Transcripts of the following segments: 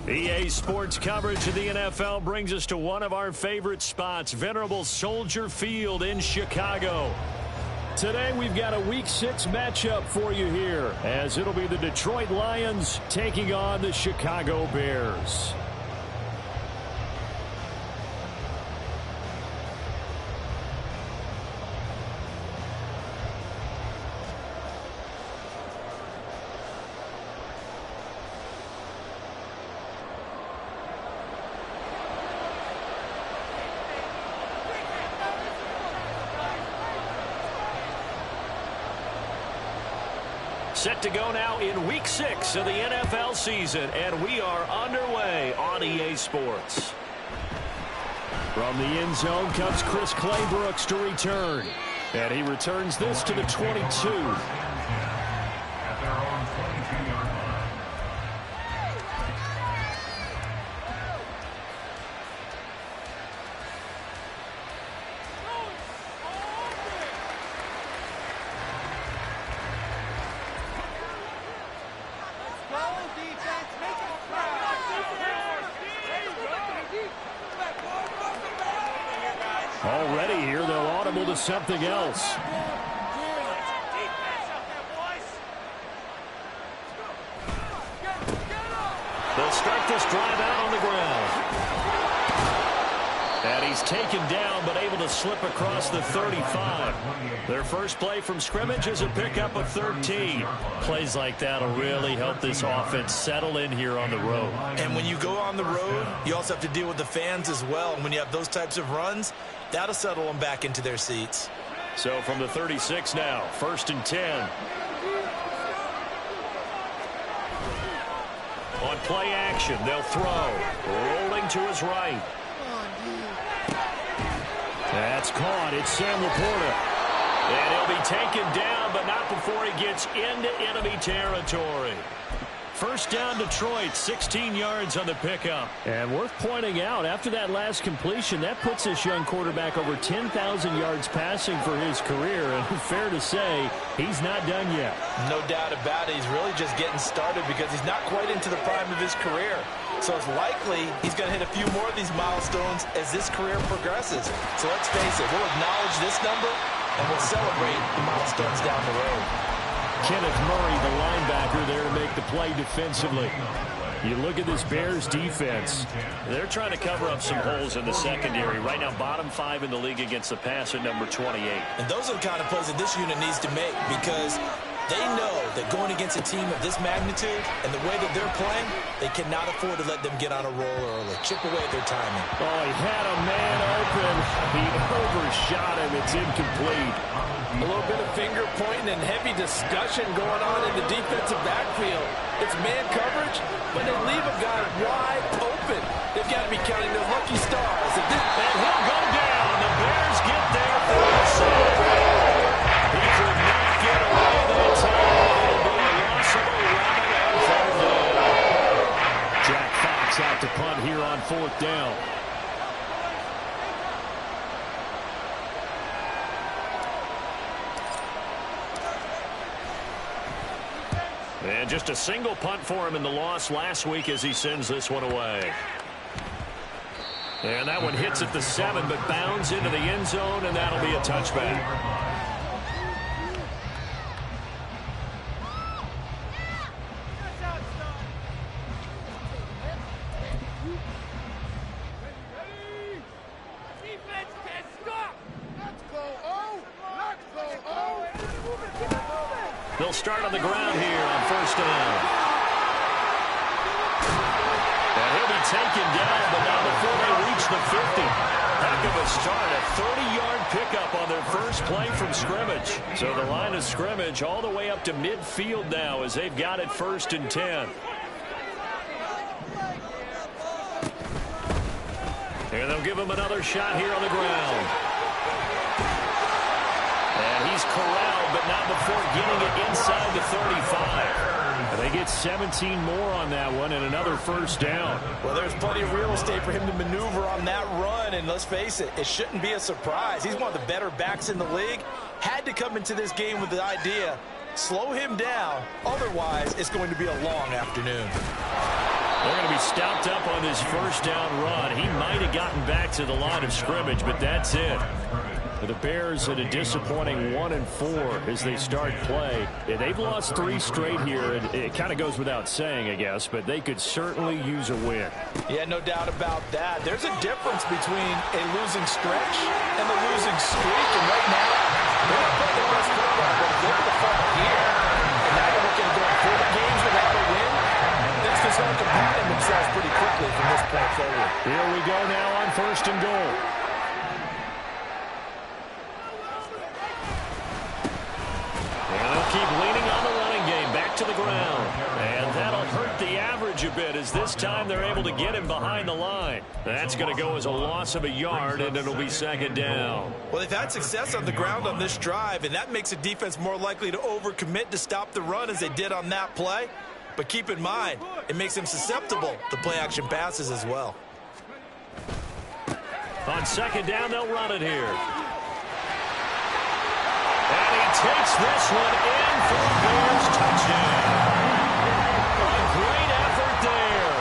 EA Sports coverage of the NFL brings us to one of our favorite spots, venerable Soldier Field in Chicago. Today we've got a Week 6 matchup for you here, as it'll be the Detroit Lions taking on the Chicago Bears. Set to go now in Week 6 of the NFL season, and we are underway on EA Sports. From the end zone comes Chris Claybrooks to return, and he returns this to the 22. Already here, they'll audible to something else. They'll start this drive out on the ground. And he's taken down, but able to slip across the 35. Their first play from scrimmage is a pickup of 13. Plays like that will really help this offense settle in here on the road. And when you go on the road, you also have to deal with the fans as well. And when you have those types of runs, that'll settle them back into their seats. So from the 36 now, 1st and 10. On play action, they'll throw. Rolling to his right. That's caught. It's Sam Laporta. And he'll be taken down, but not before he gets into enemy territory. First down, Detroit, 16 yards on the pickup. And worth pointing out, after that last completion, that puts this young quarterback over 10,000 yards passing for his career. And fair to say, he's not done yet. No doubt about it. He's really just getting started because he's not quite into the prime of his career. So it's likely he's going to hit a few more of these milestones as this career progresses. So let's face it, we'll acknowledge this number and we'll celebrate the milestones down the road. Kenneth Murray, the linebacker, there to make the play defensively. You look at this Bears defense. They're trying to cover up some holes in the secondary. Right now, bottom 5 in the league against the pass at number 28. And those are the kind of plays that this unit needs to make because they know that going against a team of this magnitude and the way that they're playing, they cannot afford to let them get on a roll early. Chip away at their timing. Oh, he had a man open. He overshot him. It's incomplete. A little bit of finger pointing and heavy discussion going on in the defensive backfield. It's man coverage, but they leave a guy wide open. They've got to be counting their lucky stars. And he'll go down. The Bears get there for the sack. He could not get away that time. It'll be a loss of 11 and 3rd down. Jack Fox out to punt here on 4th down. And just a single punt for him in the loss last week as he sends this one away. And that one hits at the 7, but bounds into the end zone, and that'll be a touchback. They'll start on the ground here on 1st down. And he'll be taken down, but not before they reach the 50. Heck of a start, a 30-yard pickup on their first play from scrimmage. So the line of scrimmage all the way up to midfield now as they've got it 1st and 10. And they'll give him another shot here on the ground. And he's corralled, but not before getting it inside the 35. And they get 17 more on that one and another 1st down. Well, there's plenty of real estate for him to maneuver on that run. And let's face it, it shouldn't be a surprise. He's one of the better backs in the league. Had to come into this game with the idea, slow him down. Otherwise, it's going to be a long afternoon. They're going to be he stopped up on his first down run. He might have gotten back to the line of scrimmage, but that's it. The Bears at a disappointing 1-4 as they start play. Yeah, they've lost 3 straight here. It kind of goes without saying, I guess, but they could certainly use a win. Yeah, no doubt about that. There's a difference between a losing stretch and the losing streak. And right now, they're not playing their best football, but if they're the fall here, and now you're looking at going 4 games without a win, things can start compounding themselves pretty quickly from this point forward. Here we go now on 1st and goal. Keep leaning on the running game, back to the ground. And that'll hurt the average a bit as this time they're able to get him behind the line. That's going to go as a loss of a yard, and it'll be 2nd down. Well, they've had success on the ground on this drive, and that makes a defense more likely to overcommit to stop the run as they did on that play. But keep in mind, it makes them susceptible to play-action passes as well. On 2nd down, they'll run it here. And he takes this one in for a Bears touchdown. A great effort there.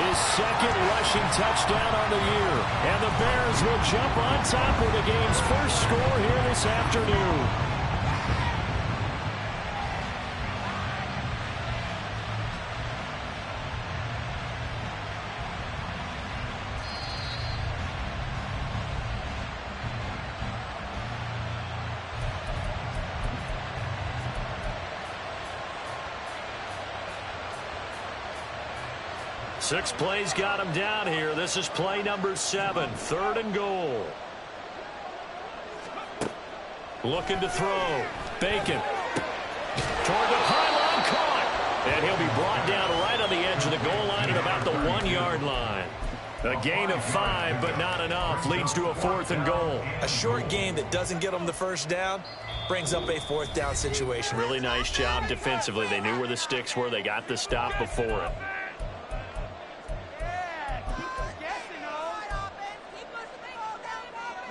His 2nd rushing touchdown on the year. And the Bears will jump on top of the game's first score here this afternoon. Six plays got him down here. This is play number 7, 3rd and goal. Looking to throw. Bacon. Toward the pylon, caught. And he'll be brought down right on the edge of the goal line at about the 1-yard line. A gain of 5, but not enough. Leads to a 4th and goal. A short gain that doesn't get them the first down brings up a 4th down situation. Really nice job defensively. They knew where the sticks were. They got the stop before it.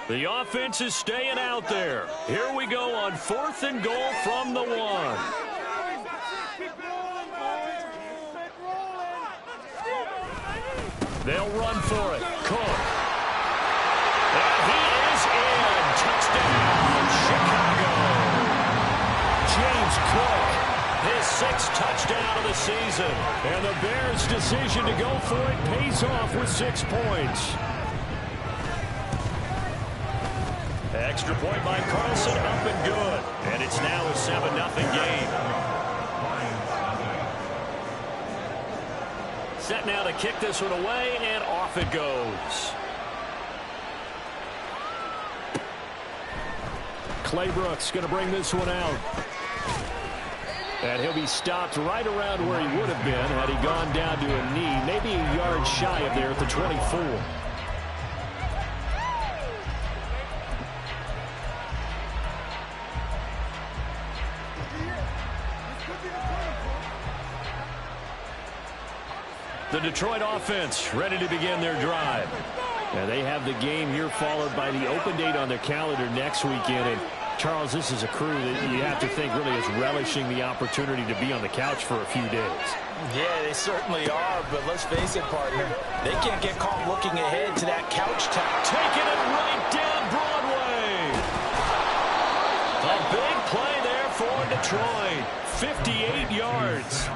The offense is staying out there. Here we go on 4th and goal from the 1. They'll run for it. Cook. And he is in. Touchdown, Chicago. James Cook, his 6th touchdown of the season. And the Bears' decision to go for it pays off with 6 points. Extra point by Carlson, up and good. And it's now a 7-0 game. Set now to kick this one away, and off it goes. Clay Brooks going to bring this one out. And he'll be stopped right around where he would have been had he gone down to a knee, maybe a yard shy of there at the 24. The Detroit offense ready to begin their drive. Now they have the game here followed by the open date on their calendar next weekend. And Charles, this is a crew that you have to think really is relishing the opportunity to be on the couch for a few days. Yeah, they certainly are, but let's face it, partner. They can't get caught looking ahead to that couch time. Taking it right down Broadway. A big play there for Detroit. 58 yards.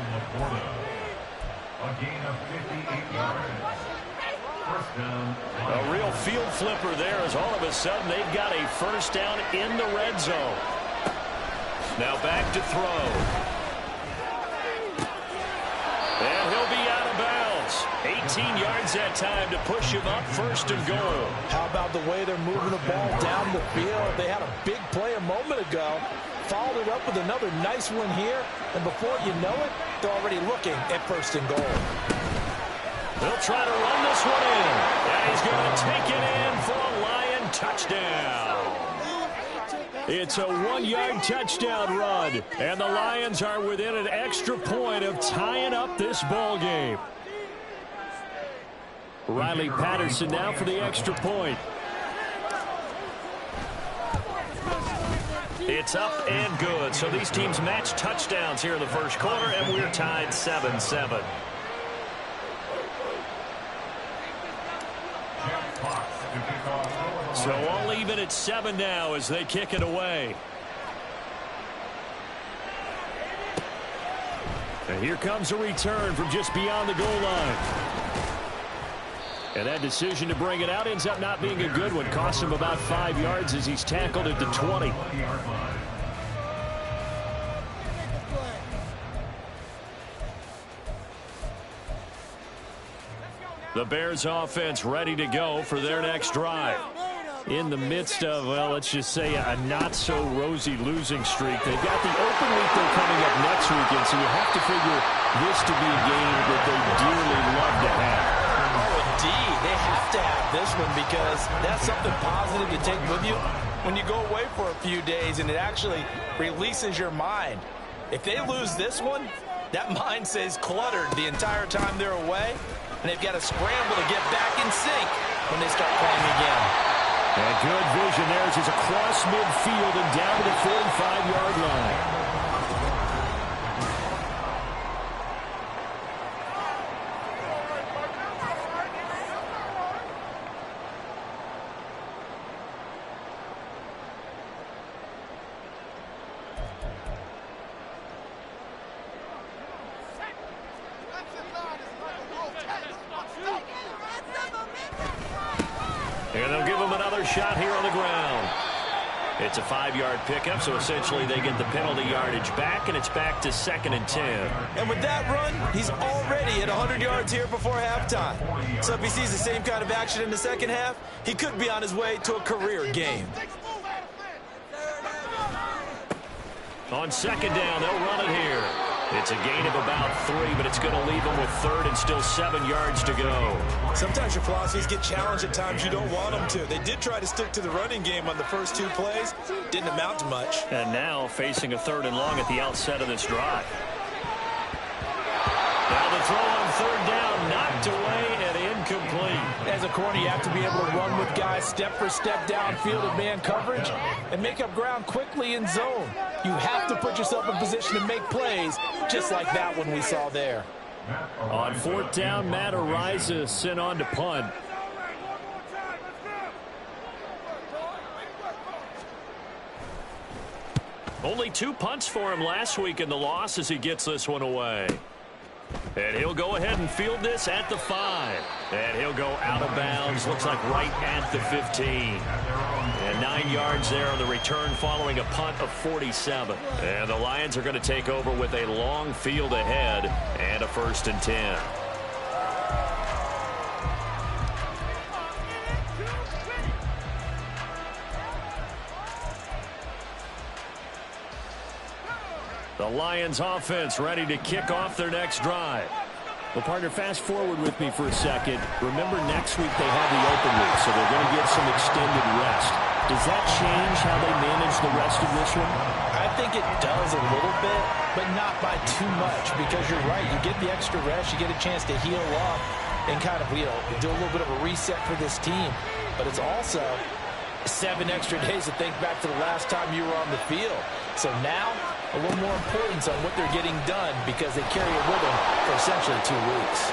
A gain of 58 yards. First down. A real field flipper there as all of a sudden they've got a first down in the red zone. Now back to throw. And he'll be out of bounds. 18 yards that time to push him up, 1st and goal. How about the way they're moving the ball down the field? They had a big play a moment ago. Followed it up with another nice one here. And before you know it, they're already looking at 1st and goal. They'll try to run this one in. And he's going to take it in for a Lion touchdown. It's a 1-yard touchdown run. And the Lions are within an extra point of tying up this ball game. Riley Patterson now for the extra point. It's up and good. So these teams match touchdowns here in the first quarter, and we're tied 7-7. So all even at 7 now as they kick it away. And here comes a return from just beyond the goal line. And that decision to bring it out ends up not being a good one. Costs him about 5 yards as he's tackled at the 20. The Bears offense ready to go for their next drive. In the midst of, well, let's just say a not-so-rosy losing streak. They've got the open week they're coming up next weekend, so you have to figure this to be a game that they dearly love to have. Oh, indeed. They have to have this one because that's something positive to take with you when you go away for a few days, and it actually releases your mind. If they lose this one, that mind stays cluttered the entire time they're away, and they've got to scramble to get back in sync when they start playing again. And good vision there as he's across midfield and down to the 45-yard line. And they'll give him another shot here on the ground. It's a 5-yard pickup, so essentially they get the penalty yardage back, and it's back to 2nd and 10. And with that run, he's already at 100 yards here before halftime. So if he sees the same kind of action in the second half, he could be on his way to a career game. On 2nd down, they'll run it here. It's a gain of about 3, but it's going to leave them with 3rd and still 7 yards to go. Sometimes your philosophies get challenged at times you don't want them to. They did try to stick to the running game on the first 2 plays. Didn't amount to much. And now facing a 3rd and long at the outset of this drive. Now the throw on 3rd down, knocked away and incomplete. As a corner, you have to be able to run with guys step for step downfield in man coverage and make up ground quickly in zone. You have to put yourself in position to make plays, just like that one we saw there. On 4th down, Matt Araiza sent on to punt. Only 2 punts for him last week in the loss as he gets this one away. And he'll go ahead and field this at the 5. And he'll go out of bounds, looks like right at the 15. And 9 yards there on the return following a punt of 47. And the Lions are going to take over with a long field ahead and a 1st and 10. The Lions offense ready to kick off their next drive. Well, partner, fast forward with me for a second. Remember, next week they have the open week, so they're going to get some extended rest. Does that change how they manage the rest of this one? I think it does a little bit, but not by too much, because you're right. You get the extra rest, you get a chance to heal up and kind of, do a little bit of a reset for this team. But it's also 7 extra days to think back to the last time you were on the field. So now, a little more importance on what they're getting done because they carry it with them for essentially 2 weeks.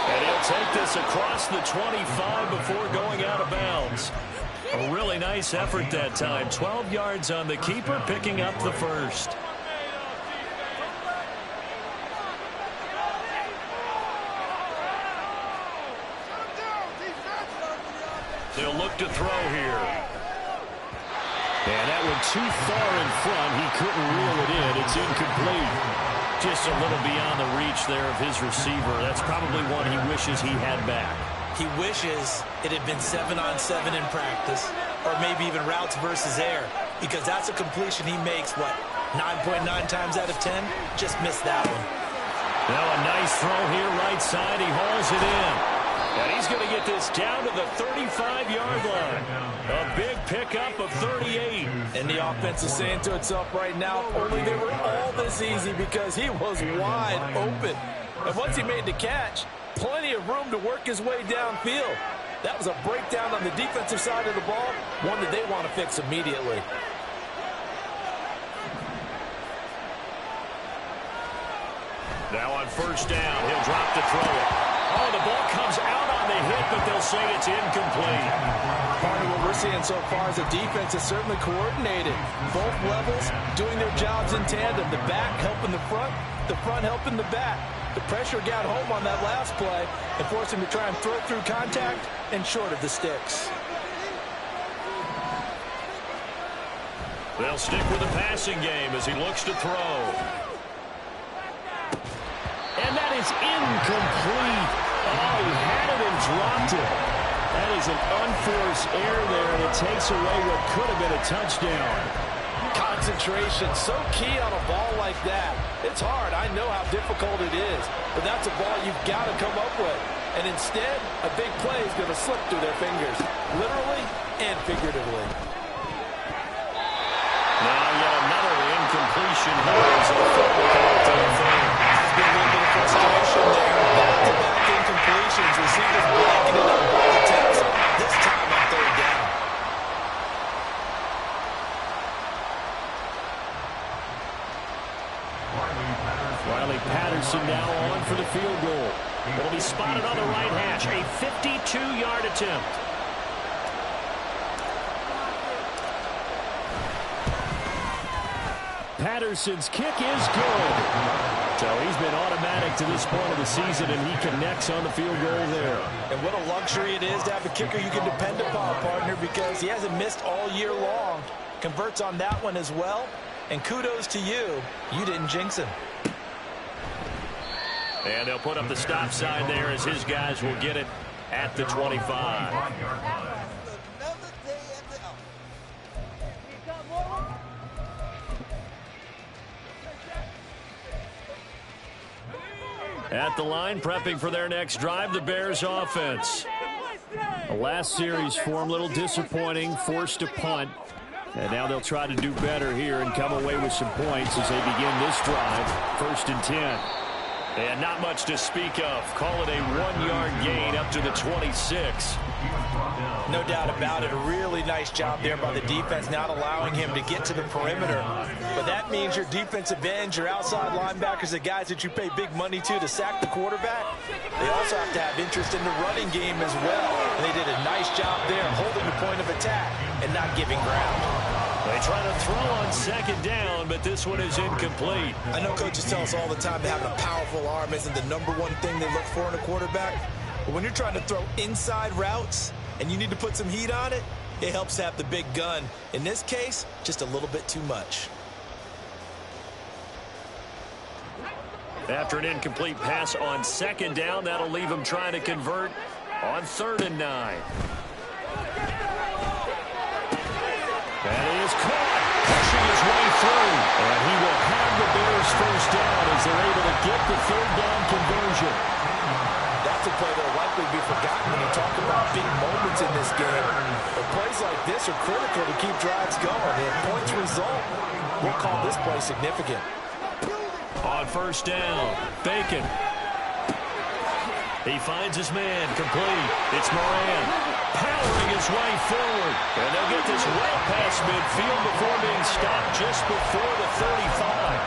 And he'll take this across the 25 before going out of bounds. A really nice effort that time. 12 yards on the keeper, picking up the 1st. They'll look to throw here. And that one too far in front. He couldn't reel it in. It's incomplete. Just a little beyond the reach there of his receiver. That's probably one he wishes he had back. He wishes it had been 7-on-7 in practice, or maybe even routes versus air, because that's a completion he makes, 9.9 times out of 10? Just missed that one. Now a nice throw here right side. He hauls it in. And he's going to get this down to the 35-yard line. A big pickup of 38. And the offense is saying to itself right now, only they were all this easy because he was wide open. And once he made the catch, plenty of room to work his way downfield. That was a breakdown on the defensive side of the ball, one that they want to fix immediately. Now on 1st down, he'll drop to throw it. Oh, the ball comes out on the hit, but they'll say it's incomplete. Part of what we're seeing so far is the defense is certainly coordinated. Both levels doing their jobs in tandem. The back helping the front helping the back. The pressure got home on that last play and forced him to try and throw through contact and short of the sticks. They'll stick with the passing game as he looks to throw. And that is incomplete. Oh, he had it and dropped it. That is an unforced error there, and it takes away what could have been a touchdown. Concentration, so key on a ball like that. It's hard. I know how difficult it is, but that's a ball you've got to come up with. And instead, a big play is going to slip through their fingers, literally and figuratively. Now yet another incompletion here as they fall apart to the thing. There's been a little bit of frustration there. Back-to-back incompletions. Receivers blocking it on both attempts. This time on third down. Riley Patterson now on for the field goal. It'll be spotted on the right hash. A 52-yard attempt. Patterson's kick is good. So he's been automatic to this point of the season, and he connects on the field goal there. And what a luxury it is to have a kicker you can depend upon, partner, because he hasn't missed all year long. Converts on that one as well. And kudos to you. You didn't jinx him. And they'll put up the stop sign there as his guys will get it at the 25. At the line, prepping for their next drive, the Bears offense. The last series for them, a little disappointing, forced to punt. And now they'll try to do better here and come away with some points as they begin this drive. 1st and 10. And not much to speak of. Call it a 1-yard gain up to the 26. No doubt about it. A really nice job there by the defense, not allowing him to get to the perimeter. But that means your defensive ends, your outside linebackers, the guys that you pay big money to sack the quarterback, they also have to have interest in the running game as well. And they did a nice job there holding the point of attack and not giving ground. They try to throw on 2nd down, but this one is incomplete. I know coaches tell us all the time that having a powerful arm isn't the #1 thing they look for in a quarterback. But when you're trying to throw inside routes and you need to put some heat on it, it helps to have the big gun. In this case, just a little bit too much. After an incomplete pass on 2nd down, that'll leave him trying to convert on 3rd and 9. And he is caught, pushing his way through. And he will have the Bears 1st down as they're able to get the 3rd down conversion. That's a play that will likely be forgotten when you talk about big moments in this game. But plays like this are critical to keep drives going. And points result, we'll call this play significant. On 1st down, Bacon. He finds his man, complete. It's Moran, powering his way forward. And they'll get this well past midfield before being stopped just before the 35.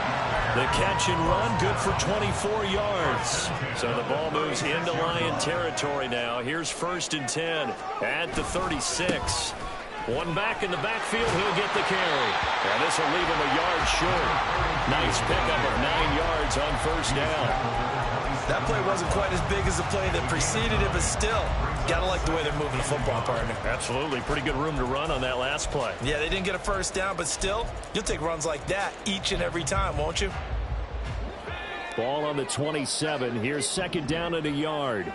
The catch and run, good for 24 yards. So the ball moves into Lion territory now. Here's 1st and 10 at the 36. One back in the backfield, he'll get the carry. And this will leave him a yard short. Nice pickup of 9 yards on 1st down. That play wasn't quite as big as the play that preceded it, but still, gotta like the way they're moving the football, partner. Absolutely. Pretty good room to run on that last play. Yeah, they didn't get a 1st down, but still, you'll take runs like that each and every time, won't you? Ball on the 27. Here's 2nd down and a yard.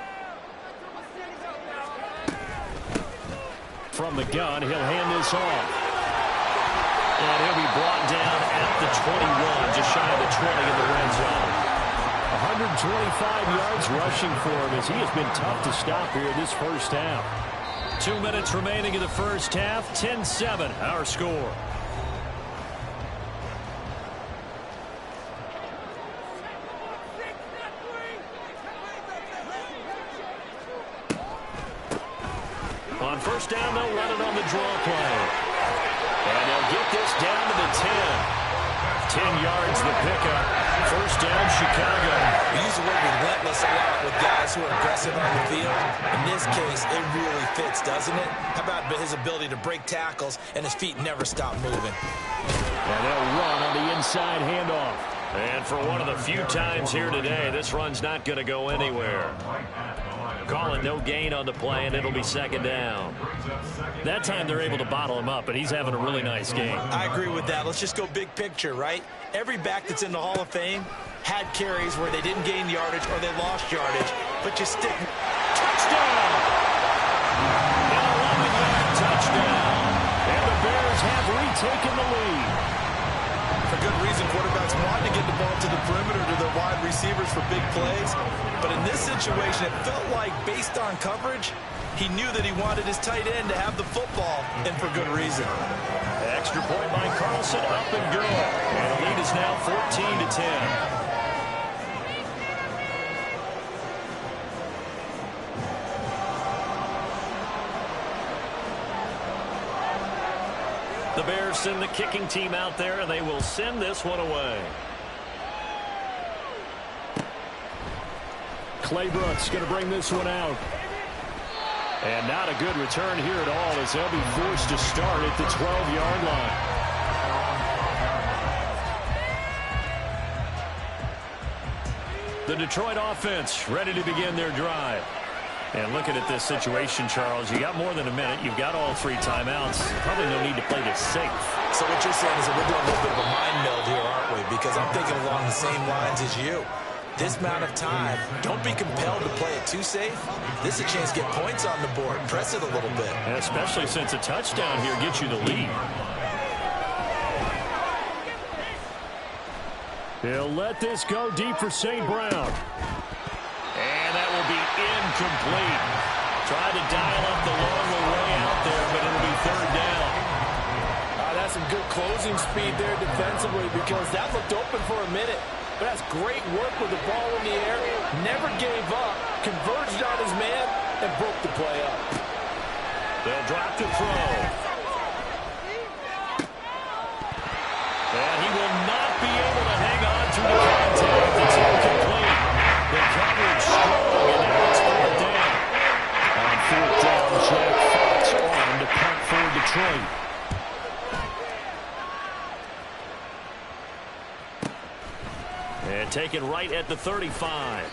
From the gun, he'll hand this off. And he'll be brought down at the 21, just shy of the 20 in the red zone. 125 yards rushing for him as he has been tough to stop here this 1st half. 2 minutes remaining in the 1st half. 10-7, our score. On 1st down, they'll run it on the draw play. And they'll get this down to the 10. 10 yards the pickup. First down, Chicago. We use the word relentless a lot with guys who are aggressive on the field. In this case, it really fits, doesn't it? How about his ability to break tackles and his feet never stop moving? And they'll run on the inside handoff. And for one of the few times here today, this run's not going to go anywhere. Calling no gain on the play, and it'll be second down. That time they're able to bottle him up, but he's having a really nice game. I agree with that. Let's just go big picture, right? Every back that's in the Hall of Fame had carries where they didn't gain yardage or they lost yardage, but you stick. Touchdown! An 11-yard touchdown. And the Bears have retaken the lead. For good reason, quarterbacks want to get the ball to the perimeter to their wide receivers for big plays. But in this situation, it felt like, based on coverage, he knew that he wanted his tight end to have the football, and for good reason. Extra point by Carlson, up and good. And the lead is now 14-10. The Bears send the kicking team out there, and they will send this one away. Claybrook's going to bring this one out. And not a good return here at all as they'll be forced to start at the 12-yard line. The Detroit offense ready to begin their drive. And looking at this situation, Charles, you got more than a minute. You've got all three timeouts. Probably no need to play this safe. So what you're saying is that we're doing a little bit of a mind meld here, aren't we? Because I'm thinking along the same lines as you. This amount of time, don't be compelled to play it too safe. This is a chance to get points on the board. Press it a little bit. And especially since a touchdown here gets you the lead. He'll let this go deep for St. Brown. And that will be incomplete. Tried to dial up the long way out there, but it'll be third down. That's some good closing speed there defensively because that looked open for a minute. But that's great work with the ball in the air. Never gave up. Converged on his man and broke the play up. They'll drop to throw. And he will not be able to hang on to the contact. It's incomplete. The coverage strong, and now it's fourth down. On fourth down, Jack Fox on to punt for Detroit. And taken right at the 35.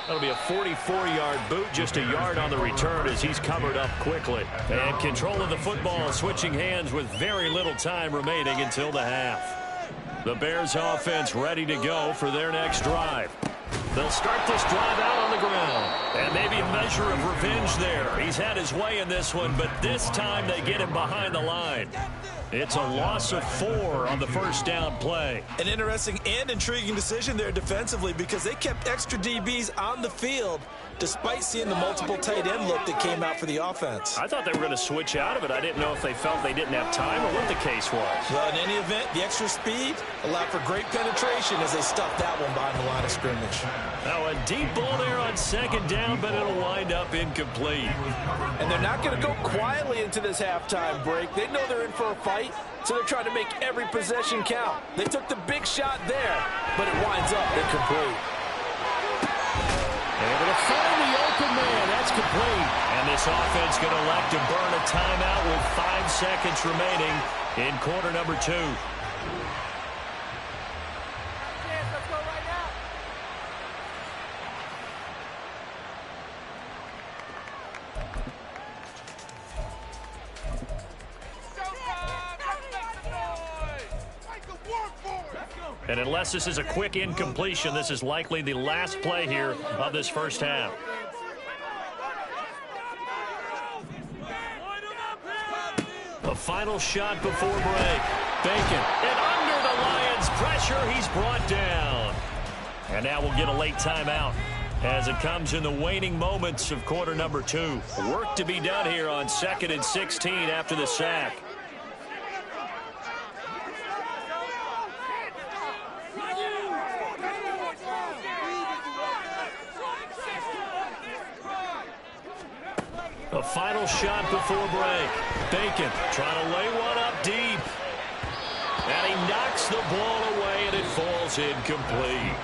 That'll be a 44-yard boot, just a yard on the return as he's covered up quickly. And control of the football, switching hands with very little time remaining until the half. The Bears offense ready to go for their next drive. They'll start this drive out on the ground. And maybe a measure of revenge there. He's had his way in this one, but this time they get him behind the line. It's a loss of 4 on the first down play. An interesting and intriguing decision there defensively because they kept extra DBs on the field despite seeing the multiple tight end look that came out for the offense. I thought they were going to switch out of it. I didn't know if they felt they didn't have time or what the case was. Well, in any event, the extra speed allowed for great penetration as they stuffed that one behind the line of scrimmage. Now a deep ball there on second down, but it'll wind up incomplete. And they're not going to go quietly into this halftime break. They know they're in for a fight, so they're trying to make every possession count. They took the big shot there, but it winds up incomplete. Able to find the open man. That's complete. And this offense going to elect to burn a timeout with 5 seconds remaining in quarter number 2. And unless this is a quick incompletion, this is likely the last play here of this first half. A final shot before break. Bacon. And under the Lions' pressure, he's brought down. And now we'll get a late timeout as it comes in the waning moments of quarter number 2. Work to be done here on 2nd and 16 after the sack. A final shot before break. Bacon trying to lay one up deep. And he knocks the ball away, and it falls incomplete.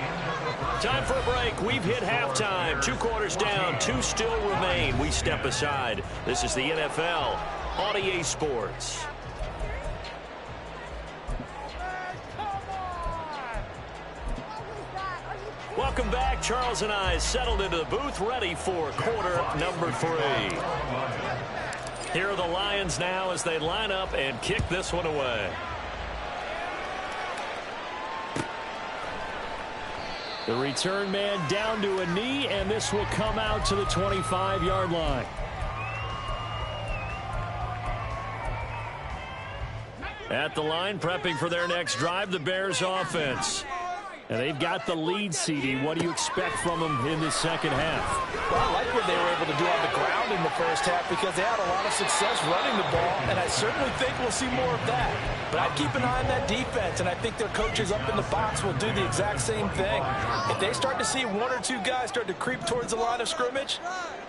Time for a break. We've hit halftime. 2 quarters down, 2 still remain. We step aside. This is the NFL on EA Sports. Welcome back. Charles and I settled into the booth, ready for quarter number 3. Here are the Lions now as they line up and kick this one away. The return man down to a knee, and this will come out to the 25-yard line. At the line, prepping for their next drive, the Bears offense. And they've got the lead, CD. What do you expect from them in the second half? Well, I like what they were able to do on the ground in the first half because they had a lot of success running the ball, and I certainly think we'll see more of that. But I'd keep an eye on that defense, and I think their coaches up in the box will do the exact same thing. If they start to see 1 or 2 guys start to creep towards the line of scrimmage,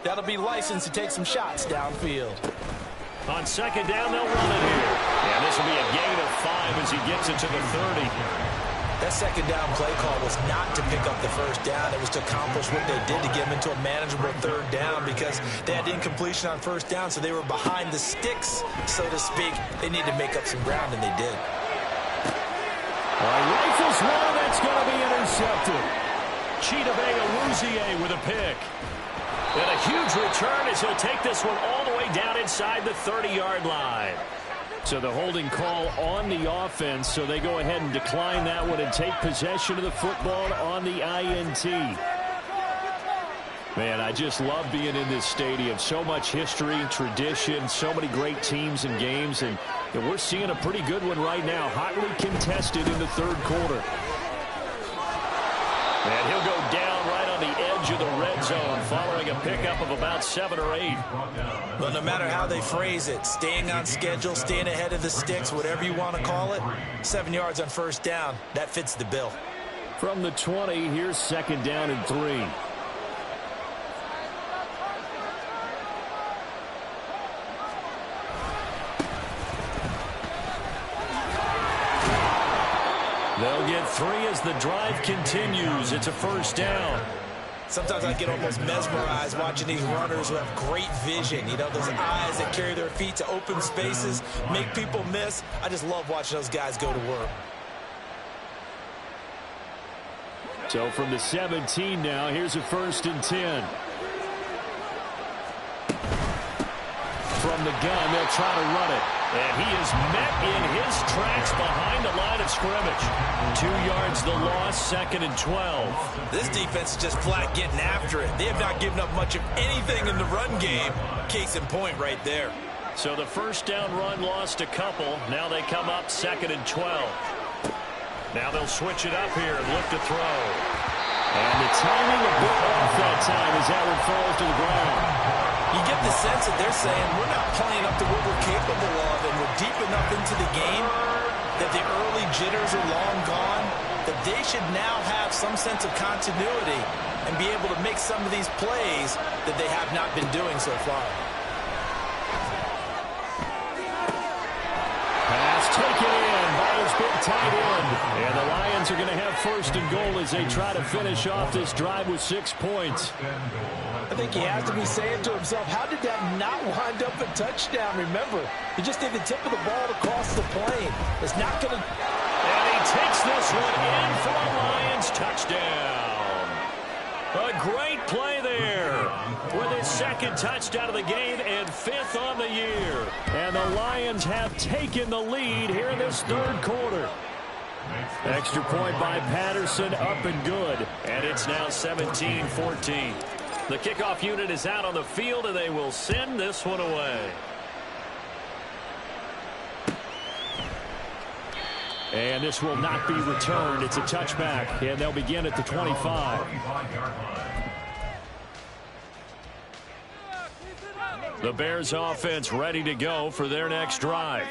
that'll be licensed to take some shots downfield. On second down, they'll run it here. And this will be a gain of 5 as he gets it to the 30. That second down play call was not to pick up the first down. It was to accomplish what they did to get them into a manageable third down because they had incompletion on first down, so they were behind the sticks, so to speak. They needed to make up some ground, and they did. Rifles one, that's going to be intercepted. Chidobe Awuzie with a pick. And a huge return as he'll take this one all the way down inside the 30-yard line. So the holding call on the offense, so they go ahead and decline that one and take possession of the football on the INT. Man, I just love being in this stadium. So much history, tradition, so many great teams and games, and we're seeing a pretty good one right now, hotly contested in the third quarter. And he'll go down right on the edge of the red zone following a pickup of about 7 or 8. Well, no matter how they phrase it, staying on schedule, staying ahead of the sticks, whatever you want to call it, 7 yards on first down, that fits the bill. From the 20, here's second down and 3. They'll get 3 as the drive continues. It's a first down. Sometimes I get almost mesmerized watching these runners who have great vision. You know, those eyes that carry their feet to open spaces, make people miss. I just love watching those guys go to work. So from the 17 now, here's a 1st and 10. From the gun, they'll try to run it. And he is met in his tracks behind the line of scrimmage. 2 yards the loss, 2nd and 12. This defense is just flat getting after it. They have not given up much of anything in the run game. Case in point right there. So the first down run lost a couple. Now they come up 2nd and 12. Now they'll switch it up here and look to throw. And the timing a bit off that time as that one falls to the ground. You get the sense that they're saying we're not playing up to what we're capable of, and we're deep enough into the game that the early jitters are long gone, that they should now have some sense of continuity and be able to make some of these plays that they have not been doing so far. Pass taken in by his big tight end. And the Lions are going to have 1st and goal as they try to finish off this drive with 6 points. I think he has to be saying to himself, how did that not wind up a touchdown? Remember, he just did the tip of the ball across the plane. It's not going to... And he takes this one in for a Lions touchdown. A great play there with his 2nd touchdown of the game and 5th on the year. And the Lions have taken the lead here in this third quarter. Extra point by Patterson, up and good. And it's now 17-14. The kickoff unit is out on the field, and they will send this one away. And this will not be returned. It's a touchback, and they'll begin at the 25. The Bears offense ready to go for their next drive.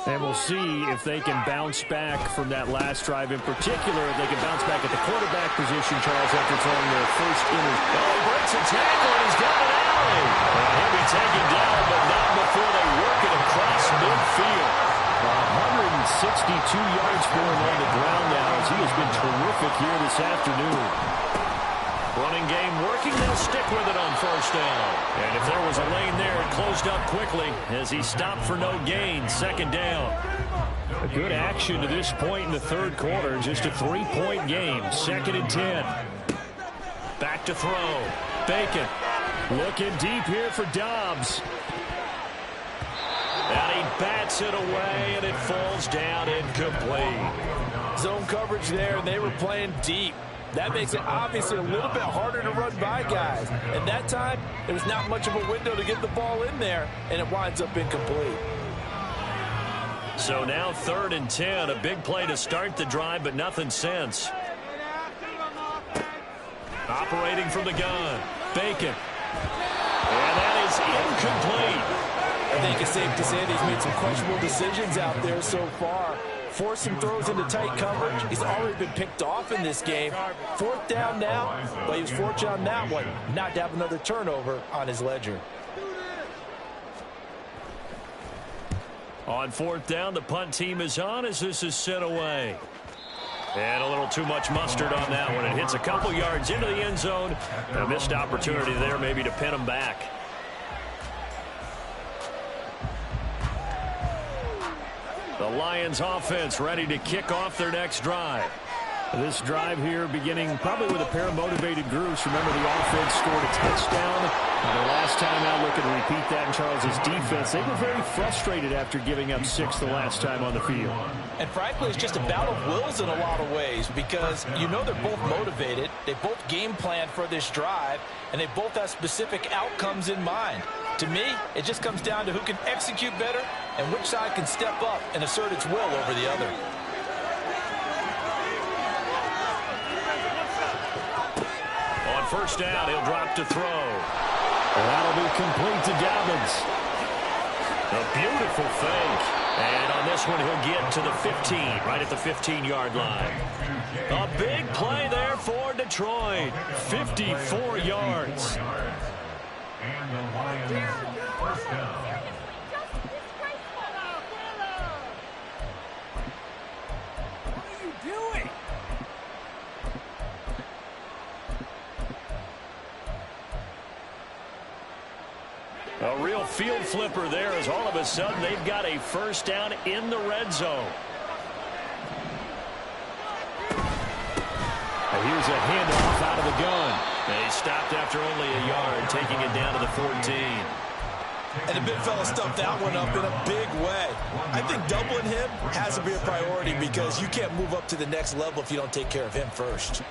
And we'll see if they can bounce back from that last drive in particular, if they can bounce back at the quarterback position, Charles, after throwing their first interception. Oh, he breaks a tackle, and he's got an alley. And he'll be taken down, but not before they work it across midfield. A 162-yard this afternoon. Running game working. They'll stick with it on first down. And if there was a lane there, it closed up quickly as he stopped for no gain. Second down. A good action to this point in the third quarter. Just a 3-point game. 2nd and 10. Back to throw. Bacon looking deep here for Dobbs. And he bats it away, and it falls down incomplete. Zone coverage there, and they were playing deep. That makes it obviously a little bit harder to run by guys. And that time, there was not much of a window to get the ball in there, and it winds up incomplete. So now 3rd and 10, a big play to start the drive, but nothing since. Operating from the gun, Bacon. And that is incomplete. I think it's safe to say that he's made some questionable decisions out there so far. Forced some throws into tight coverage. He's already been picked off in this game. 4th down now, but he was fortunate on that one not to have another turnover on his ledger. On 4th down, the punt team is on as this is sent away. And a little too much mustard on that one. It hits a couple yards into the end zone. A missed opportunity there maybe to pin him back. The Lions offense ready to kick off their next drive. This drive here beginning probably with a pair of motivated groups. Remember, the offense scored a touchdown. The last time out, looking to repeat that in Charles's defense. They were very frustrated after giving up 6 the last time on the field. And frankly, it's just a battle of wills in a lot of ways because you know they're both motivated. They both game planned for this drive, and they both have specific outcomes in mind. To me, it just comes down to who can execute better and which side can step up and assert its will over the other. On first down, he'll drop to throw. That'll be complete to Dobbins. A beautiful fake. And on this one, he'll get to the 15, right at the 15-yard line. A big play there for Detroit. 54 yards. And the Lions first down. A real field flipper there as all of a sudden they've got a first down in the red zone. And here's a handoff out of the gun. And he stopped after only a yard, taking it down to the 14. And the big fella stuffed that one up in a big way. I think doubling him has to be a priority because you can't move up to the next level if you don't take care of him first.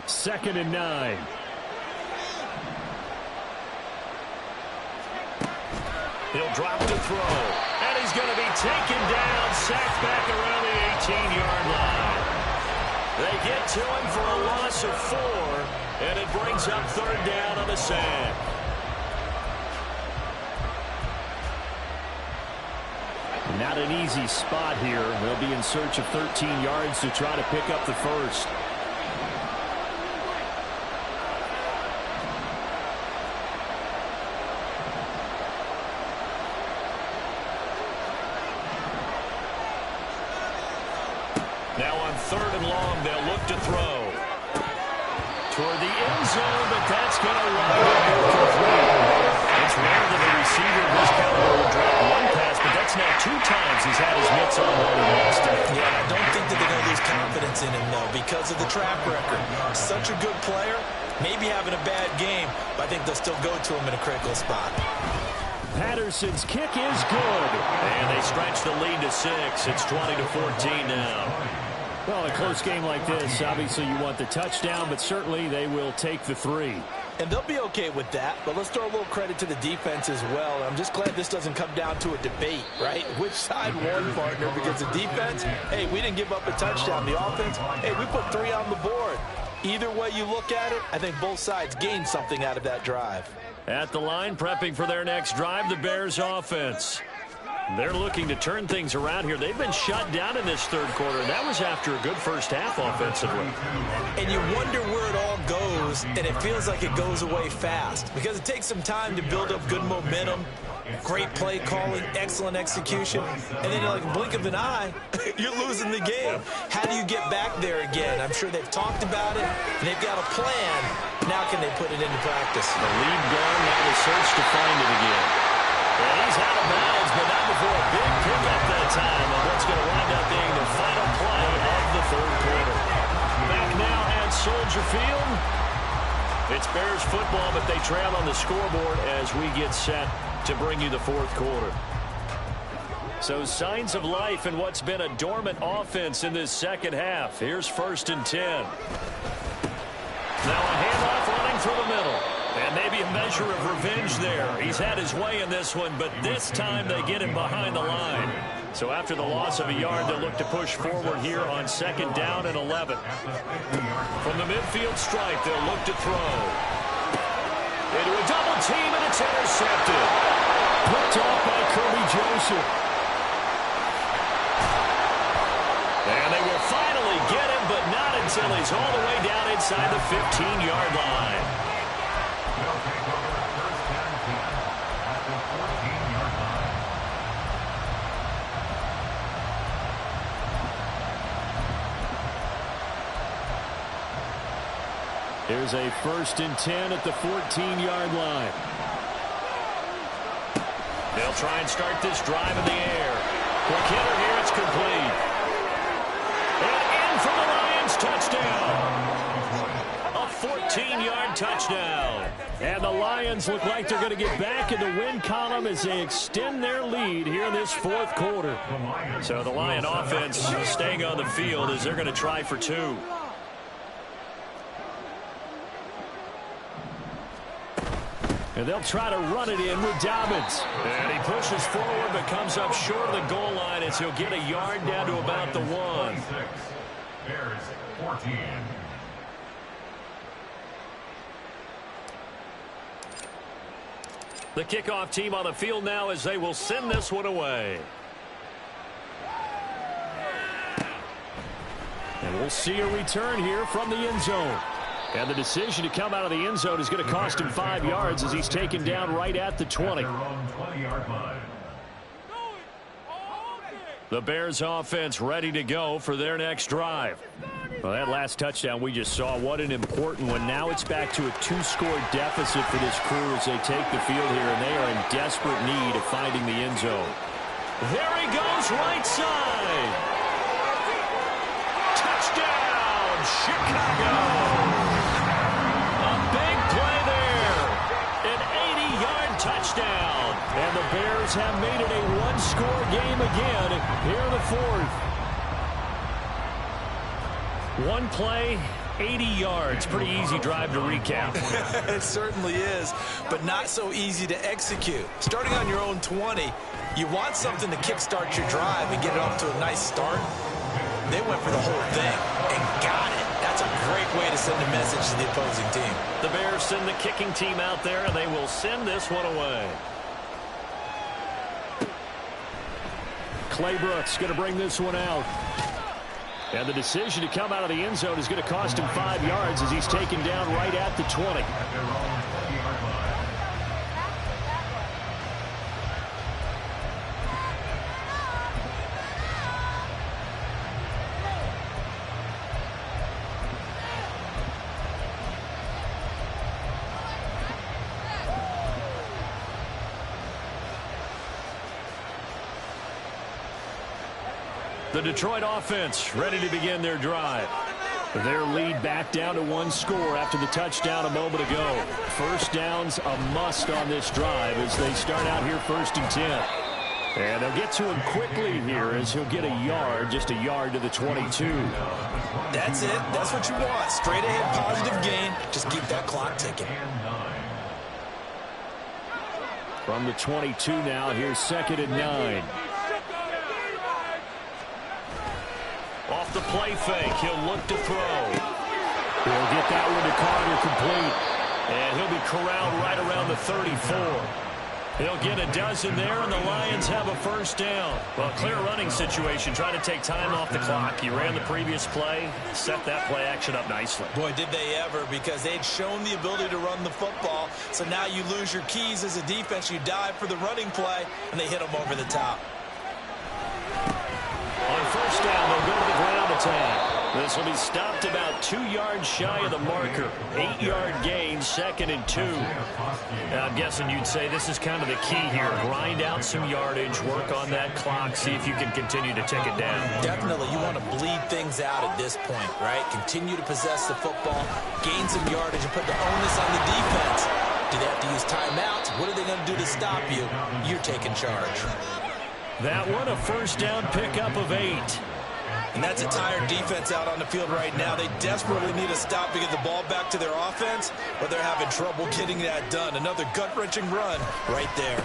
2nd and 9. He'll drop to throw. And he's going to be taken down, sacked back around the 18-yard line. They get to him for a loss of 4, and it brings up 3rd down on the sack. Not an easy spot here. They'll be in search of 13 yards to try to pick up the first. Now on 3rd and long, they'll look to throw. Toward the end zone, but that's going to run incomplete. It's rare that a receiver of this caliber will drop one pass, but that's now 2 times he's had his mitts on one and lost it. Yeah, I don't think that they're going to lose confidence in him, though, because of the track record. Such a good player, maybe having a bad game, but I think they'll still go to him in a critical spot. Patterson's kick is good. And they stretch the lead to 6. It's 20-14 now. Well, a close game like this, obviously you want the touchdown, but certainly they will take the 3. And they'll be okay with that, but let's throw a little credit to the defense as well. I'm just glad this doesn't come down to a debate, right? Which side won, partner? Because the defense, hey, we didn't give up a touchdown. The offense, hey, we put 3 on the board. Either way you look at it, I think both sides gained something out of that drive. At the line, prepping for their next drive, the Bears offense. They're looking to turn things around here. They've been shut down in this third quarter, and that was after a good first half offensively. And you wonder where it all goes, and it feels like it goes away fast because it takes some time to build up good momentum. Great play calling, excellent execution, and then like a blink of an eye, you're losing the game. How do you get back there again? I'm sure they've talked about it, and they've got a plan. Now can they put it into practice? The lead gone, now the search to find it again. And he's out of bounds, but not before a big pickup that time on what's going to wind up being the final play of the third quarter. Back now at Soldier Field. It's Bears football, but they trail on the scoreboard as we get set to bring you the fourth quarter. So signs of life in what's been a dormant offense in this second half. Here's 1st and 10. Now a handoff running through the middle. And maybe a measure of revenge there. He's had his way in this one, but this time they get him behind the line. So after the loss of a yard, they'll look to push forward here on 2nd down and 11. From the midfield stripe, they'll look to throw. Into a double team, and it's intercepted. Picked off by Kirby Joseph. And they will finally get him, but not until he's all the way down inside the 15-yard line. Here's a 1st and 10 at the 14-yard line. They'll try and start this drive in the air. Quick hitter here, it's complete. And in for the Lions, touchdown. A 14-yard touchdown. And the Lions look like they're going to get back in the win column as they extend their lead here in this fourth quarter. So the Lion offense staying on the field as they're going to try for 2. And they'll try to run it in with Dobbins. And he pushes forward but comes up short of the goal line as he'll get a yard down to about the 1. Bears 14. The kickoff team on the field now as they will send this one away. And we'll see a return here from the end zone. And the decision to come out of the end zone is going to cost him 5 yards as he's taken down right at the 20. The Bears offense ready to go for their next drive. Well, that last touchdown we just saw, what an important one. Now it's back to a 2-score deficit for this crew as they take the field here, and they are in desperate need of finding the end zone. There he goes, right side. Touchdown, Chicago. Touchdown. And the Bears have made it a 1-score game again here in the fourth. One play, 80 yards. Pretty easy drive to recap. It certainly is, but not so easy to execute. Starting on your own 20, you want something to kickstart your drive and get it off to a nice start. They went for the whole thing and got it. That's a great way to send a message to the opposing team. The Bears send the kicking team out there, and they will send this one away. Clay Brooks going to bring this one out. And the decision to come out of the end zone is going to cost him 5 yards as he's taken down right at the 20. The Detroit offense ready to begin their drive. Their lead back down to 1 score after the touchdown a moment ago. First down's a must on this drive as they start out here 1st and 10. And they'll get to him quickly here as he'll get a yard, just a yard to the 22. That's it. That's what you want. Straight ahead positive gain. Just keep that clock ticking. From the 22 now, here's 2nd and 9. Off the play fake, he'll look to throw. He'll get that one to Carter complete. And he'll be corralled right around the 34. He'll get a dozen there, and the Lions have a first down. Well, clear running situation, trying to take time off the clock. He ran the previous play, set that play action up nicely. Boy, did they ever, because they'd shown the ability to run the football. So now you lose your keys as a defense. You dive for the running play, and they hit them over the top. On first down, they'll go to the ground attack. This will be stopped about 2 yards shy of the marker. 8-yard gain, 2nd and 2. Now, I'm guessing you'd say this is kind of the key here. Grind out some yardage, work on that clock, see if you can continue to tick it down. Definitely. You want to bleed things out at this point, right? Continue to possess the football, gain some yardage, and put the onus on the defense. Do they have to use timeouts? What are they going to do to stop you? You're taking charge. That one, a first down pickup of 8. And that's a tired defense out on the field right now. They desperately need a stop to get the ball back to their offense, but they're having trouble getting that done. Another gut-wrenching run right there.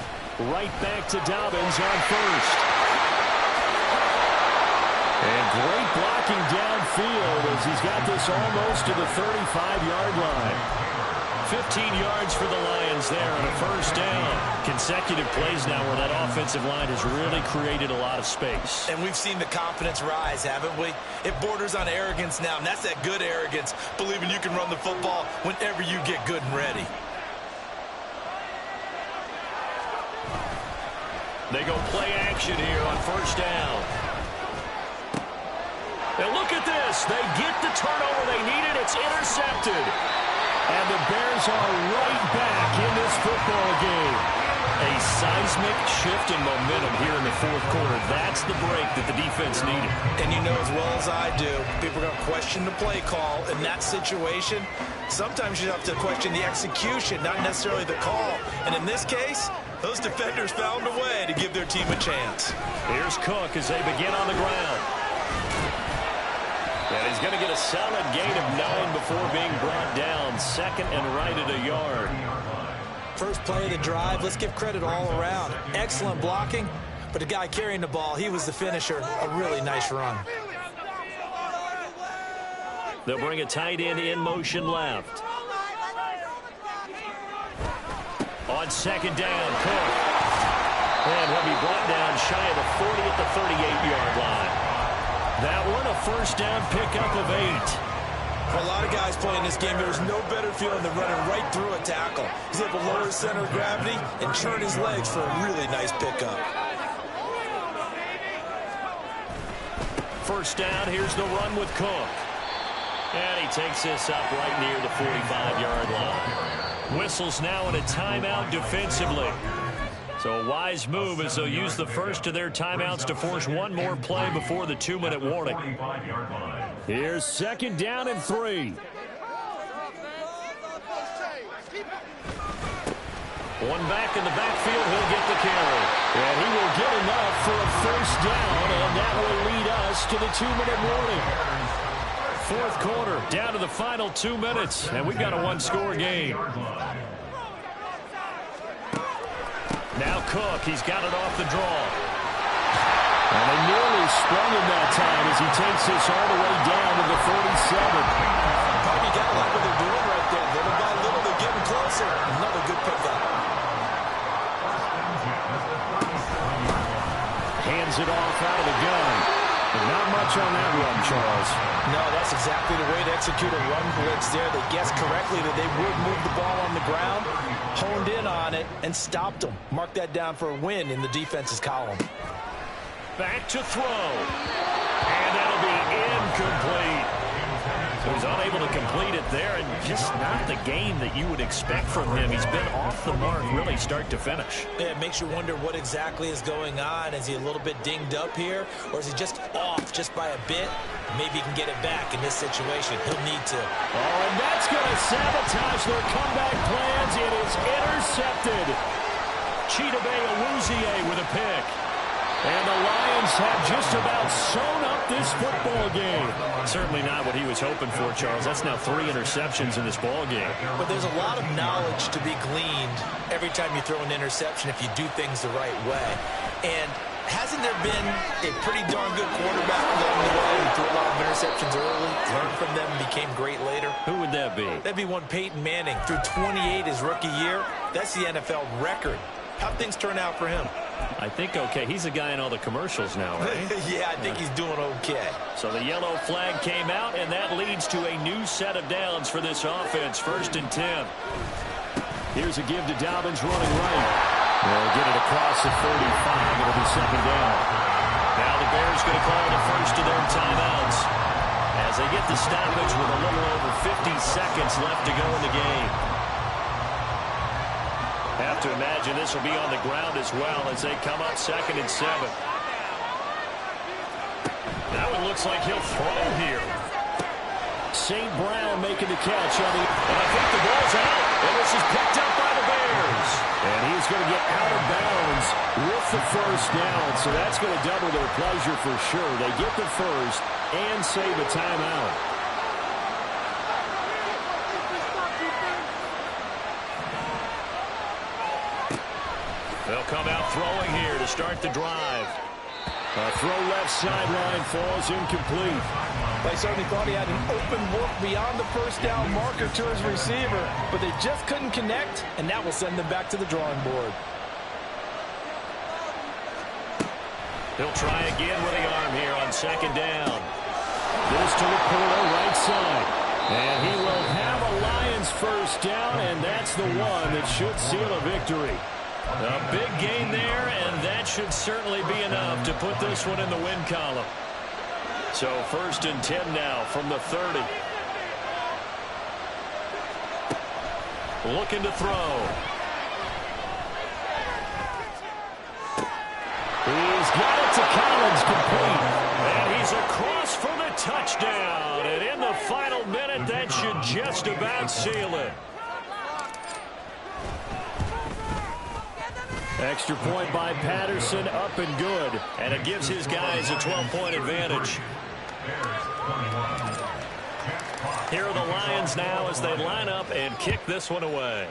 Right back to Dobbins on first. And great blocking downfield as he's got this almost to the 35-yard line. 15 yards for the Lions there on a first down. Consecutive plays now where that offensive line has really created a lot of space. And we've seen the confidence rise, haven't we? It borders on arrogance now, and that's that good arrogance, believing you can run the football whenever you get good and ready. They go play action here on first down. And look at this. They get the turnover they needed. It's intercepted. And the Bears are right back in this football game. A seismic shift in momentum here in the fourth quarter. That's the break that the defense needed. And you know as well as I do, people are going to question the play call in that situation. Sometimes you have to question the execution, not necessarily the call. And in this case, those defenders found a way to give their team a chance. Here's Cook as they begin on the ground. And he's going to get a solid gain of 9 before being brought down. 2nd and right at a yard. First play of the drive, let's give credit all around. Excellent blocking, but the guy carrying the ball, he was the finisher. A really nice run. They'll bring a tight end in motion left. On 2nd down, Cook. And he'll be brought down shy of the 40 at the 38-yard line. That one, a first down pickup of 8. For a lot of guys playing this game, there's no better feeling than running right through a tackle. He's able to lower his center of gravity and turn his legs for a really nice pickup. First down, here's the run with Cook. And he takes this up right near the 45-yard line. Whistles now in a timeout defensively. So a wise move as they'll use the first of their timeouts to force one more play before the 2-minute warning. Here's 2nd down and 3. One back in the backfield, he'll get the carry. And he will get enough for a first down, and that will lead us to the 2-minute warning. Fourth quarter, down to the final 2 minutes, and we've got a one-score game. Now Cook, he's got it off the draw. And they nearly sprung him that time as he takes this all the way down to the 47. Probably got like what they're doing right there. Little by little, they're getting closer. Another good pickup. Hands it off out of the gun. But not much on that run, Charles. No, that's exactly the way to execute a run blitz there. They guessed correctly that they would move the ball on the ground, honed in on it, and stopped them. Mark that down for a win in the defense's column. Back to throw. And that'll be incomplete. So he's unable to complete it there, and just not the game that you would expect from him. He's been off the mark really start to finish. Yeah, it makes you wonder what exactly is going on. Is he a little bit dinged up here, or is he just off just by a bit? Maybe he can get it back in this situation. He'll need to. Oh, and that's going to sabotage their comeback plans. It is intercepted. Chidobe Awuzie with a pick. And the Lions have just about sewn up this football game. Certainly not what he was hoping for, Charles. That's now 3 interceptions in this ball game. But there's a lot of knowledge to be gleaned every time you throw an interception if you do things the right way. And hasn't there been a pretty darn good quarterback along the way who threw a lot of interceptions early, learned from them, and became great later? Who would that be? That'd be one Peyton Manning. Through 28 his rookie year. That's the NFL record. How'd things turn out for him? I think okay. He's a guy in all the commercials now, right? Yeah, I think he's doing okay. So the yellow flag came out, and that leads to a new set of downs for this offense. 1st and 10. Here's a give to Dobbins running right. They'll get it across the 45. It'll be 2nd down. Now the Bears going to call the first of their timeouts as they get the stoppage with a little over 50 seconds left to go in the game. Have to imagine this will be on the ground as well as they come up 2nd and 7. That one looks like he'll throw here. St. Brown making the catch on the... And I think the ball's out. And this is picked up by the Bears. And he's going to get out of bounds with the 1st down. So that's going to double their pleasure for sure. They get the 1st and save a timeout. They'll come out throwing here to start the drive. A throw left sideline falls incomplete. They certainly thought he had an open look beyond the 1st down marker to his receiver, but they just couldn't connect, and that will send them back to the drawing board. He'll try again with the arm here on 2nd down. This to LaPorta, right side. And he will have a Lions 1st down, and that's the one that should seal a victory. A big gain there, and that should certainly be enough to put this one in the win column. So 1st and 10 now from the 30. Looking to throw. He's got it to Collins, complete. And he's across for the touchdown. And in the final minute, that should just about seal it. Extra point by Patterson, up and good. And it gives his guys a 12-point advantage. Here are the Lions now as they line up and kick this one away.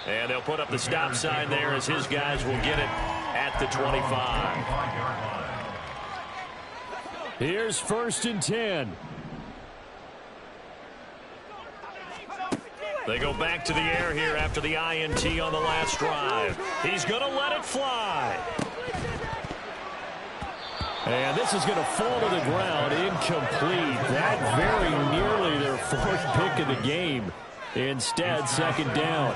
And they'll put up the stop sign there as his guys will get it at the 25. Here's 1st and 10. They go back to the air here after the INT on the last drive. He's going to let it fly. And this is going to fall to the ground, incomplete. That very nearly their 4th pick of the game. Instead, 2nd down.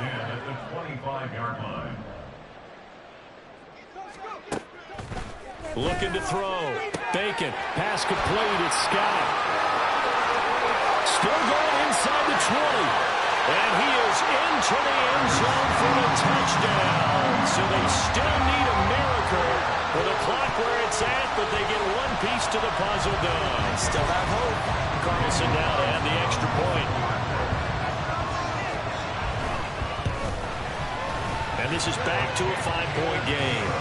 Looking to throw. Bacon. Pass complete. It's Scott. Still going inside the 20. And he is into the end zone for the touchdown. So they still need a miracle with the clock where it's at, but they get one piece to the puzzle done. Still have hope. Carlson now to add the extra point. And this is back to a 5-point game.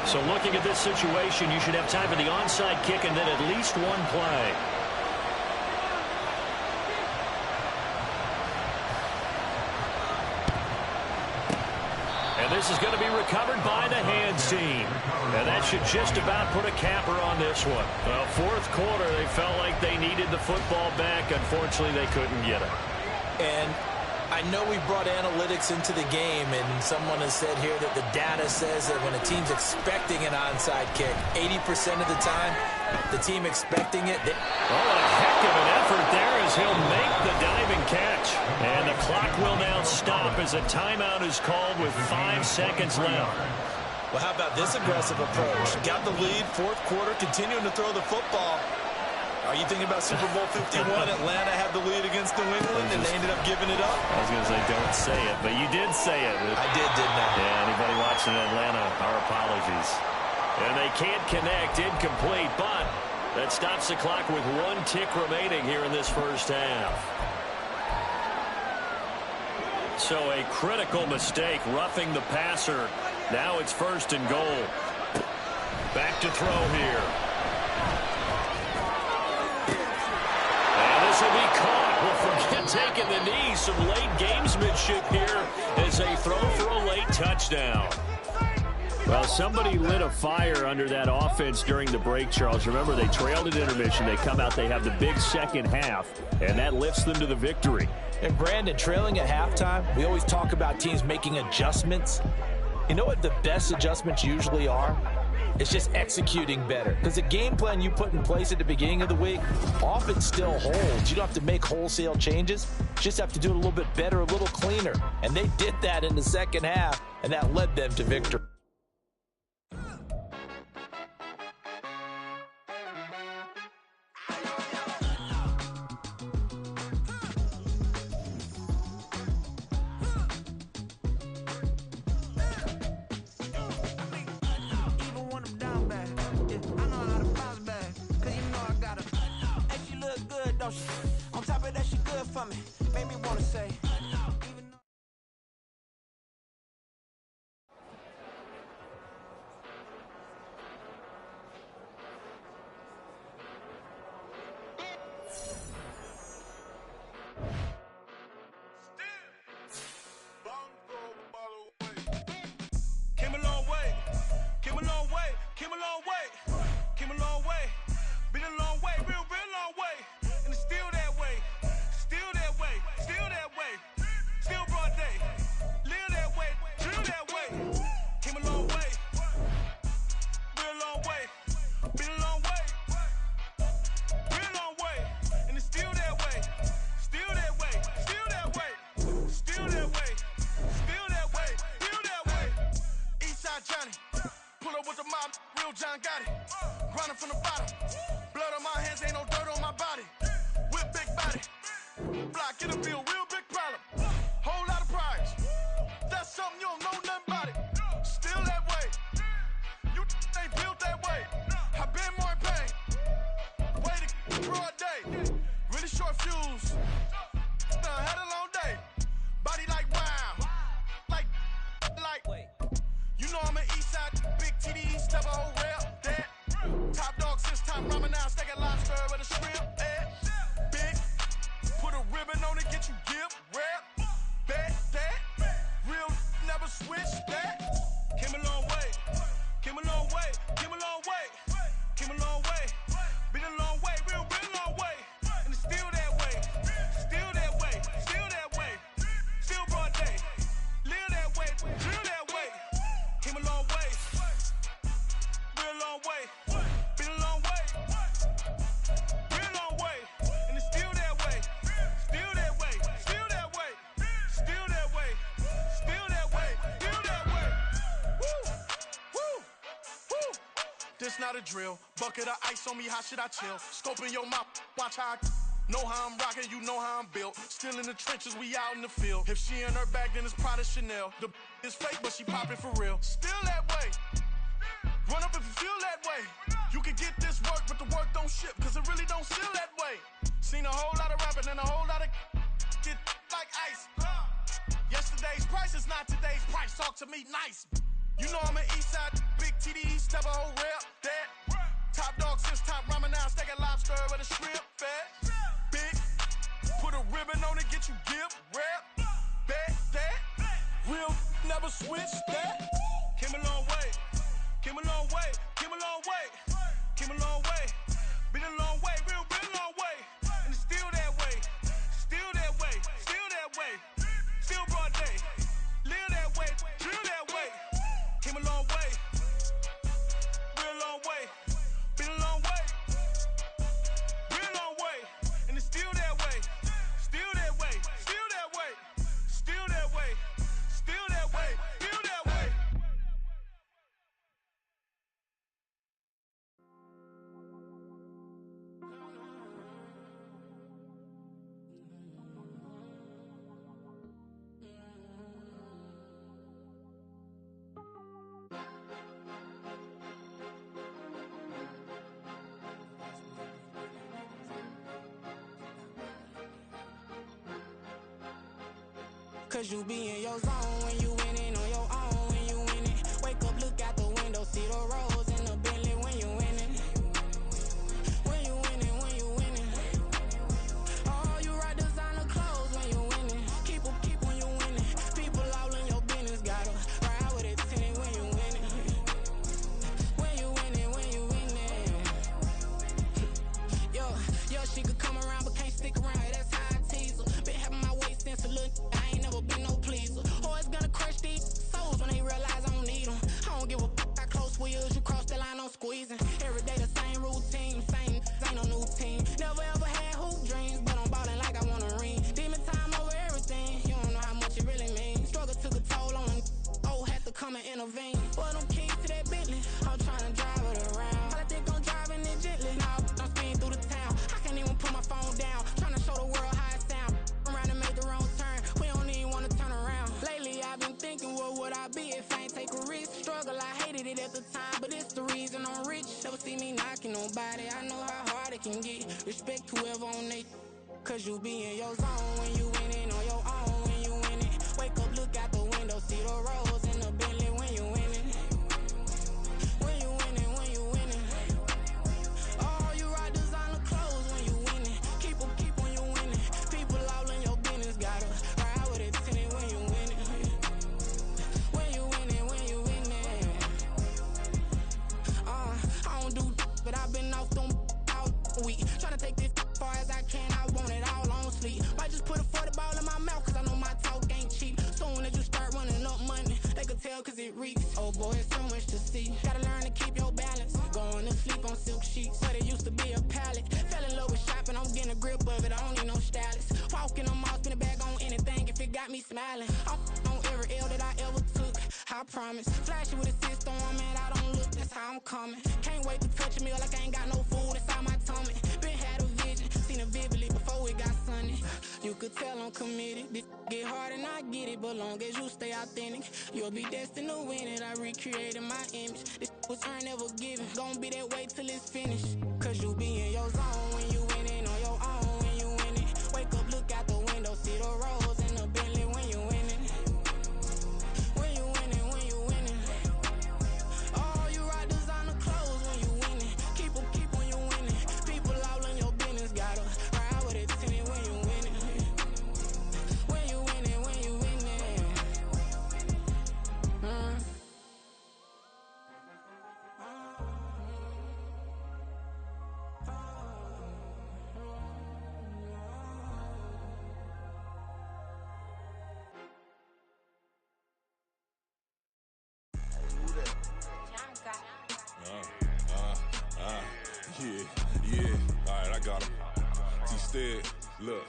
So looking at this situation, you should have time for the onside kick and then at least one play. And this is going to be recovered by the hands team. And that should just about put a capper on this one. Well, 4th quarter, they felt like they needed the football back. Unfortunately, they couldn't get it. And I know we brought analytics into the game, and someone has said here that the data says that when a team's expecting an onside kick, 80% of the time, the team expecting it. Oh, a heck of an effort there as he'll make the diving catch. And the clock will now stop as a timeout is called with 5 seconds left. Well, how about this aggressive approach? Got the lead, 4th quarter, continuing to throw the football. Are you thinking about Super Bowl 51? Atlanta had the lead against New England, and they ended up giving it up? I was going to say, don't say it, but you did say it. I did, didn't I? Yeah, anybody watching Atlanta, our apologies. And they can't connect, incomplete, but that stops the clock with 1 tick remaining here in this 1st half. So a critical mistake, roughing the passer. Now it's 1st and goal. Back to throw here. This will be caught. We'll forget not taking the knee. Some late gamesmanship here as they throw for a late touchdown. Well, somebody lit a fire under that offense during the break, Charles. Remember, they trailed at intermission. They come out, they have the big second half, and that lifts them to the victory. And, Brandon, trailing at halftime, we always talk about teams making adjustments. You know what the best adjustments usually are? It's just executing better. Because the game plan you put in place at the beginning of the week often still holds. You don't have to make wholesale changes. You just have to do it a little bit better, a little cleaner. And they did that in the second half, and that led them to victory. On top of that, she good for me. Made me want to say. Came a long way, came a long way, came a long way, came a long way, been a long way, real long way. And it's still that way, still that way, still that way, still broad day, live that way, drill that way. Came a long way, real long way, been a long way, real long way. And it's still that way, still that way, still that way, still that way, still that way, still that way. Eastside Johnny, pull up with the mob, real John Gotti, grinding from the bottom, blood on my hands, ain't no dirt on my body. Big body, block in the field, real big problem. Whole lot of prize. That's something you don't know nothing about it. Still that way. You ain't built that way. I been more in pain. Way to broad day. Really short fuse. Had a long day. Body like wow. Like. You know I'm an Eastside, big TD, step a whole rep. That. Top dog since time ramen now, steak and lobster with a shrimp. Put a ribbon on it, get you give, rap, bet that. Real never switch that. Came a long way, came a long way, came a long way, came a long way. Been a long way, real long way. And it's still that way, still that way, still that way. Still broad day, live that way, drill that way. Came a long way, real long way. Been a long way, real long way. And it's still that way. Still that way, still that way, still that way, still that way, still that way. Woo, woo, woo. This not a drill. Bucket of ice on me, how should I chill? Scoping your mouth, watch how I know how I'm rocking, you know how I'm built. Still in the trenches, we out in the field. If she in her bag, then it's Prada Chanel. The is fake, but she popping for real. Still that way. Run up if you feel that way. You can get this work, but the work don't ship, cause it really don't feel that way. Seen a whole lot of rapping and a whole lot of get like ice. Yesterday's price is not today's price. Talk to me nice. You know I'm an Eastside, big TD, step a whole rep. That top dog since top ramen now, steak and lobster with a shrimp. Fat, big, put a ribbon on it, get you give, rap, bet that. Real never switch that. Came a long way, came a long way, came a long way, came a long way. Been a long way, real long way. And it's still that way, still that way, still that way. Still broad day, live that way, drill that way. Came a long way, real long way. Been a long way, real long way. And it's still that way, still that way, still that way, still that way, still that way, still that way. Cause you be in your zone when you winning on your own when you winning. Wake up, look out the window, see the rose in the Bentley when you winning. When you winning, when you winning. Oh, you right designer clothes. Cause you be in your zone when you winning on your own when you winning. Wake up, look out the window, see the rose in the Bentley when you winning. When you winning, when you winning. Oh, you rock designer clothes when you winning. Keep when you winning. People all in your business, gotta ride with it tinted when you winning. When you winning, when you winning. I don't do but I've been off them all week. Tryna take this far as I can, I want it all on sleep. Might just put a 40 ball in my mouth, cause I know my talk ain't cheap. Soon as you start running up money, they could tell cause it reeks. Oh boy, it's so much to see. Gotta learn to keep your balance. Going to sleep on silk sheets, but it used to be a pallet. Fell in love with shopping, I'm getting a grip of it, I don't need no stylist. Walking on mouth, spin a bag on anything if it got me smiling. I'm on every L that I ever took, I promise. Flashy with a system, man, I don't look, that's how I'm coming. Can't wait to touch a meal like I ain't got no food inside my tummy. Been had a vision, seen it vividly before it got sunny. You could tell I'm committed. This get hard and I get it, but long as you stay authentic, you'll be destined to win it. I recreated my image. This was earned, never given. Gonna be that way till it's finished. Cause you be in your zone when you winning on your own when you winning. Wake up, look out the window, see the rose in the Bentley when you winning. When you winning, when you winning. Oh, you rock designer clothes when you winning. Keep when you winning. People all in your business, gotta ride with it tinted when you winning. When you winning, when you winning. Yeah. Alright, I got him. T-Stead, look,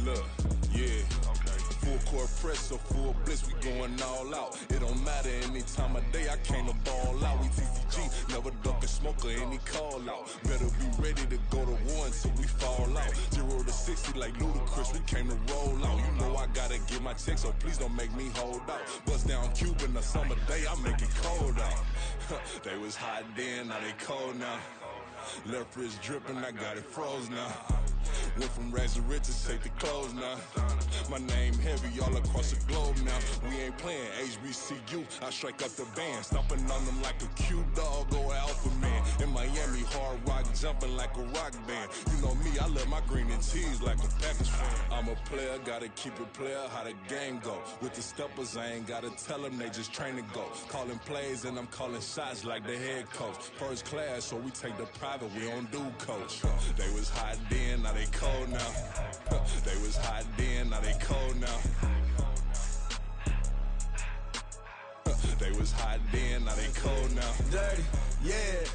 look, yeah. Full court press, so full blitz, we going all out. It don't matter any time of day, I came to ball out. We TCG, never duck a smoker, any call out. Better be ready to go to war until we fall out. 0 to 60 like Ludacris, we came to roll out. You know I gotta get my check, so please don't make me hold out. Bust down Cuban, a summer day, I make it cold out. They was hot then, now they cold now. Left wrist dripping, I got it froze now. Went from rags to riches, take the clothes now. My name heavy all across the globe now. We ain't playing HBCU, I strike up the band. Stomping on them like a cute dog or alpha man. In Miami, hard rock jumping like a rock band. You know me, I love my green and cheese like a Packers fan. I'm a player, gotta keep it player, how the game go. With the steppers, I ain't gotta tell them, they just train to go. Calling plays and I'm calling shots like the head coach. First class, so we take the private, we don't do coach. They was hot then, now they cold now. They was hot then, now they cold now. They was hot then, now they cold now. Dirty, yeah.